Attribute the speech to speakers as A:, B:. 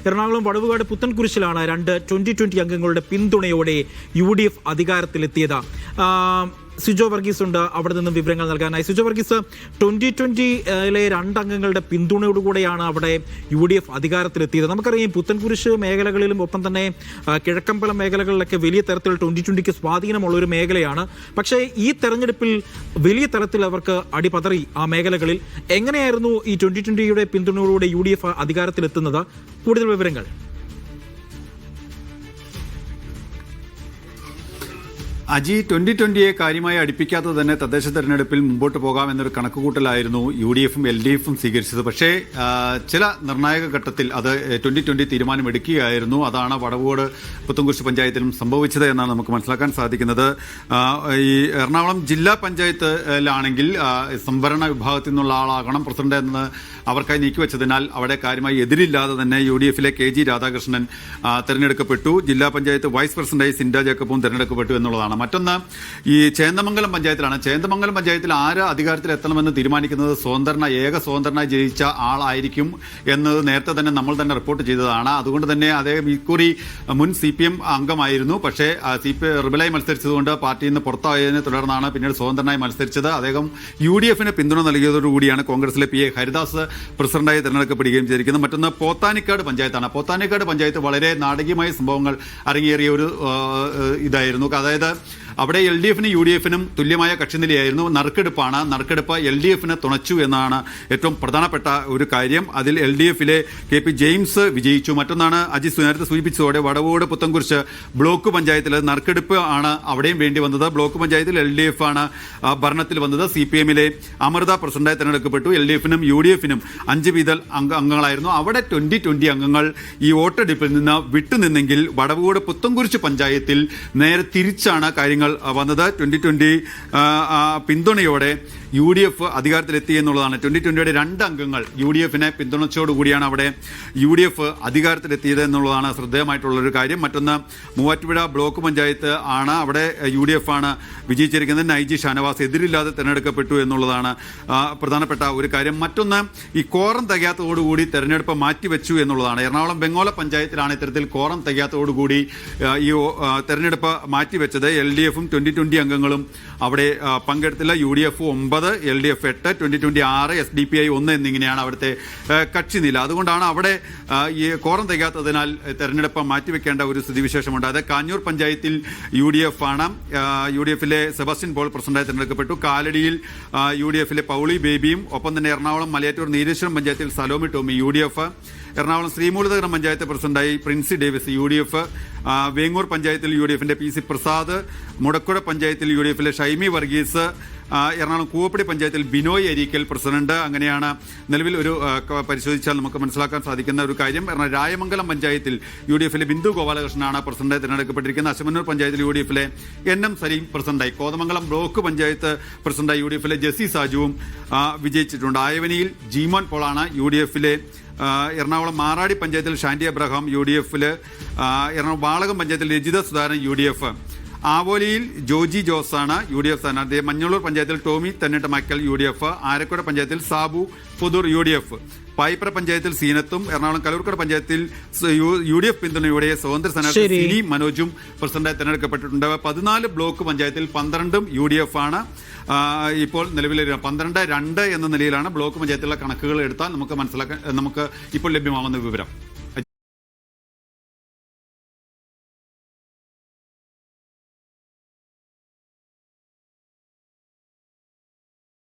A: എറണാകുളം വടവുകാട് പുത്തൻകുരിശിലാണ് 2020 അംഗങ്ങളുടെ പിന്തുണയോടെ UDF അധികാരത്തിലെത്തിയത്. സിജോ വർഗീസ് ഉണ്ട് അവിടെ നിന്നും വിവരങ്ങൾ നൽകാനായി. സിജോ വർഗീസ്, 2020-ലെ 2 അംഗങ്ങളുടെ പിന്തുണയോടുകൂടെയാണ് അവിടെ UDF അധികാരത്തിലെത്തിയത്. നമുക്കറിയാം പുത്തൻകുരിശ് മേഖലകളിലും ഒപ്പം തന്നെ കിഴക്കമ്പലം മേഖലകളിലൊക്കെ വലിയ തരത്തിൽ 2020-ക്ക് സ്വാധീനമുള്ള ഒരു മേഖലയാണ്. പക്ഷേ ഈ തെരഞ്ഞെടുപ്പിൽ വലിയ തരത്തിൽ അവർക്ക് അടിപതറി ആ മേഖലകളിൽ. എങ്ങനെയായിരുന്നു ഈ 2020-യുടെ പിന്തുണയോടുകൂടെ UDF അധികാരത്തിലെത്തുന്നത്? കൂടുതൽ വിവരങ്ങൾ.
B: അജി, 2020-യെ കാര്യമായി അടുപ്പിക്കാത്തത് തന്നെ തദ്ദേശ തെരഞ്ഞെടുപ്പിൽ മുമ്പോട്ട് പോകാമെന്നൊരു കണക്കുകൂട്ടലായിരുന്നു UDF-ഉം LDF-ഉം സ്വീകരിച്ചത്. പക്ഷേ ചില നിർണായക ഘട്ടത്തിൽ അത് 2020 തീരുമാനമെടുക്കുകയായിരുന്നു. അതാണ് വടവുകോട് പുത്തൻകുരിശ് പഞ്ചായത്തിലും സംഭവിച്ചത് എന്നാണ് നമുക്ക് മനസ്സിലാക്കാൻ സാധിക്കുന്നത്. ഈ എറണാകുളം ജില്ലാ പഞ്ചായത്തിലാണെങ്കിൽ സംവരണ വിഭാഗത്തിൽ നിന്നുള്ള ആളാകണം പ്രസിഡന്റ് എന്ന് അവർക്കായി നീക്കിവെച്ചതിനാൽ അവിടെ കാര്യമായി എതിരില്ലാതെ തന്നെ UDF-ലെ KG രാധാകൃഷ്ണൻ തെരഞ്ഞെടുക്കപ്പെട്ടു. ജില്ലാ പഞ്ചായത്ത് വൈസ് പ്രസിഡന്റായി സിൻഡ ജേക്കബും തെരഞ്ഞെടുക്കപ്പെട്ടു എന്നുള്ളതാണ്. മറ്റൊന്ന് ഈ ചേന്ദമംഗലം പഞ്ചായത്തിലാണ്. ചേന്ദമംഗലം പഞ്ചായത്തിൽ ആര് അധികാരത്തിലെത്തണമെന്ന് തീരുമാനിക്കുന്നത് ഏക സ്വതന്ത്രനായി ജയിച്ച ആളായിരിക്കും എന്നത് നേരത്തെ തന്നെ നമ്മൾ തന്നെ റിപ്പോർട്ട് ചെയ്തതാണ്. അതുകൊണ്ട് തന്നെ അദ്ദേഹം ഇക്കുറി മുൻ CPM അംഗമായിരുന്നു. പക്ഷേ റിബലായി മത്സരിച്ചതുകൊണ്ട് പാർട്ടിയിൽ നിന്ന് പുറത്തായതിനെ തുടർന്നാണ് പിന്നീട് സ്വതന്ത്രനായി മത്സരിച്ചത്. അദ്ദേഹം UDF-ന് പിന്തുണ നൽകിയതോടുകൂടിയാണ് കോൺഗ്രസിലെ PA ഹരിദാസ് പ്രസിഡന്റായി തെരഞ്ഞെടുക്കപ്പെടുകയും ചെയ്തിരിക്കുന്നത്. മറ്റൊന്ന് പോത്താനിക്കാട് പഞ്ചായത്താണ്. പോത്താനിക്കാട് പഞ്ചായത്ത് വളരെ നാടകീയമായ സംഭവങ്ങൾ അരങ്ങേറിയ ഒരു ഇതായിരുന്നു. അതായത് അവിടെ LDF-നും UDF-നും തുല്യമായ കക്ഷിനിലയായിരുന്നു. നറുക്കെടുപ്പ് LDF-ന് തുണച്ചു എന്നാണ് ഏറ്റവും പ്രധാനപ്പെട്ട ഒരു കാര്യം. അതിൽ LDF-ലെ KP ജെയിംസ് വിജയിച്ചു. മറ്റൊന്നാണ് അജിത് നേരത്തെ സൂചിപ്പിച്ചതോടെ വടവുകോട് പുത്തൻകുരിശ് ബ്ലോക്ക് പഞ്ചായത്തിൽ നറുക്കെടുപ്പ് ആണ് അവിടെയും വേണ്ടി വന്നത്. ബ്ലോക്ക് പഞ്ചായത്തിൽ LDF ആണ് ഭരണത്തിൽ വന്നത്. CPM-ലെ അമൃത പ്രസിഡന്റായി തെരഞ്ഞെടുക്കപ്പെട്ടു. LDF-നും UDF-നും 5 വീതം അംഗങ്ങളായിരുന്നു. അവിടെ 2020 അംഗങ്ങൾ ഈ വോട്ടെടുപ്പിൽ നിന്ന് വിട്ടുനിന്നെങ്കിൽ വടവുകോട് പുത്തൻകുരിശ് പഞ്ചായത്തിൽ നേരെ തിരിച്ചാണ് കാര്യങ്ങൾ വന്നത്. 2020 പിന്തുണയോടെ UDF അധികാരത്തിലെത്തി എന്നുള്ളതാണ്. 2020-യുടെ 2 അംഗങ്ങൾ UDF-നെ പിന്തുണച്ചോടുകൂടിയാണ് അവിടെ UDF അധികാരത്തിലെത്തിയത് എന്നുള്ളതാണ് ശ്രദ്ധേയമായിട്ടുള്ളൊരു കാര്യം. മറ്റൊന്ന് മൂവാറ്റുപുഴ ബ്ലോക്ക് പഞ്ചായത്ത് ആണ്. അവിടെ UDF ആണ് വിജയിച്ചിരിക്കുന്നത്. നൈജി ഷാനവാസ് എതിരില്ലാതെ തെരഞ്ഞെടുക്കപ്പെട്ടു എന്നുള്ളതാണ് പ്രധാനപ്പെട്ട ഒരു കാര്യം. മറ്റൊന്ന് ഈ കോറം തികയാത്തതോടുകൂടി തെരഞ്ഞെടുപ്പ് മാറ്റിവെച്ചു എന്നുള്ളതാണ്. എറണാകുളം വെങ്ങോല പഞ്ചായത്തിലാണ് ഇത്തരത്തിൽ കോറം തികയാത്തതോടുകൂടി ഈ തെരഞ്ഞെടുപ്പ് മാറ്റിവെച്ചത്. LDF-ഉം 2020 അംഗങ്ങളും അവിടെ പങ്കെടുത്തില്ല. UDF 9, LDF 8, 2020 6, SDPI 1 എന്നിങ്ങനെയാണ് അവിടുത്തെ കക്ഷി നില. അതുകൊണ്ടാണ് അവിടെ ഈ കോറം തികയാത്തതിനാൽ തെരഞ്ഞെടുപ്പ് മാറ്റിവെക്കേണ്ട ഒരു സ്ഥിതിവിശേഷമുണ്ട്. അത് കാഞ്ഞൂർ പഞ്ചായത്തിൽ UDF ആണ്. UDF-ലെ സെബാസ്റ്റ്യൻ പോൾ പ്രസിഡന്റായി തെരഞ്ഞെടുക്കപ്പെട്ടു. കാലടിയിൽ UDF-ലെ പൗളി ബേബിയും ഒപ്പം തന്നെ എറണാകുളം മലയാറ്റൂർ നീലേശ്വരം പഞ്ചായത്തിൽ സലോമി ടോമി UDF. എറണാകുളം ശ്രീമൂലനഗരം പഞ്ചായത്ത് പ്രസിഡന്റായി പ്രിൻസി ഡേവിസ് UDF. വേങ്ങൂർ പഞ്ചായത്തിൽ UDF-ന്റെ PC പ്രസാദ്. മുടക്കുഴ പഞ്ചായത്തിൽ UDF-ലെ ഷൈമി വർഗീസ്. എറണാകുളം കൂവപ്പടി പഞ്ചായത്തിൽ ബിനോയ് അരീക്കൽ പ്രസിഡന്റ്. അങ്ങനെയാണ് നിലവിൽ ഒരു പരിശോധിച്ചാൽ നമുക്ക് മനസ്സിലാക്കാൻ സാധിക്കുന്ന ഒരു കാര്യം. രായമംഗലം പഞ്ചായത്തിൽ UDF-ലെ ബിന്ദു ഗോപാലകൃഷ്ണനാണ് പ്രസിഡന്റായി തിരഞ്ഞെടുക്കപ്പെട്ടിരിക്കുന്നത്. അശമന്നൂർ പഞ്ചായത്തിൽ UDF-ലെ NM സലീം പ്രസിഡന്റായി. കോതമംഗലം ബ്ലോക്ക് പഞ്ചായത്ത് പ്രസിഡന്റായി UDF-ലെ ജെസി സാജുവും വിജയിച്ചിട്ടുണ്ട്. ആയവനിയിൽ ജീമോൻ പോളാണ് UDF-ലെ. എറണാകുളം മാറാടി പഞ്ചായത്തിൽ ഷാൻഡി അബ്രഹാം UDF-ല്. എറണാകുളം വാളകം പഞ്ചായത്തിൽ രജിത സുധാരൻ UDF. ആവോലിയിൽ ജോജി ജോസാണ് UDF സ്ഥാനാർത്ഥി. മഞ്ഞളൂർ പഞ്ചായത്തിൽ ടോമി തെന്നിട്ടമക്കൽ UDF. ആരക്കോട് പഞ്ചായത്തിൽ സാബു പുതൂർ UDF. പായിപ്ര പഞ്ചായത്തിൽ സീനത്തും. എറണാകുളം കലൂർക്കട പഞ്ചായത്തിൽ UDF പിന്തുണയോടെ സ്വതന്ത്ര സ്ഥാനാർത്ഥി സിനി മനോജും പ്രസിഡന്റായി തെരഞ്ഞെടുക്കപ്പെട്ടിട്ടുണ്ട്. 14 ബ്ലോക്ക് പഞ്ചായത്തിൽ 12ഉം UDF ആണ്. ഇപ്പോൾ നിലവിൽ 12-2 എന്ന നിലയിലാണ് ബ്ലോക്ക് പഞ്ചായത്തിലുള്ള കണക്കുകൾ എടുത്താൽ നമുക്ക് ഇപ്പോൾ ലഭ്യമാകുന്ന വിവരം.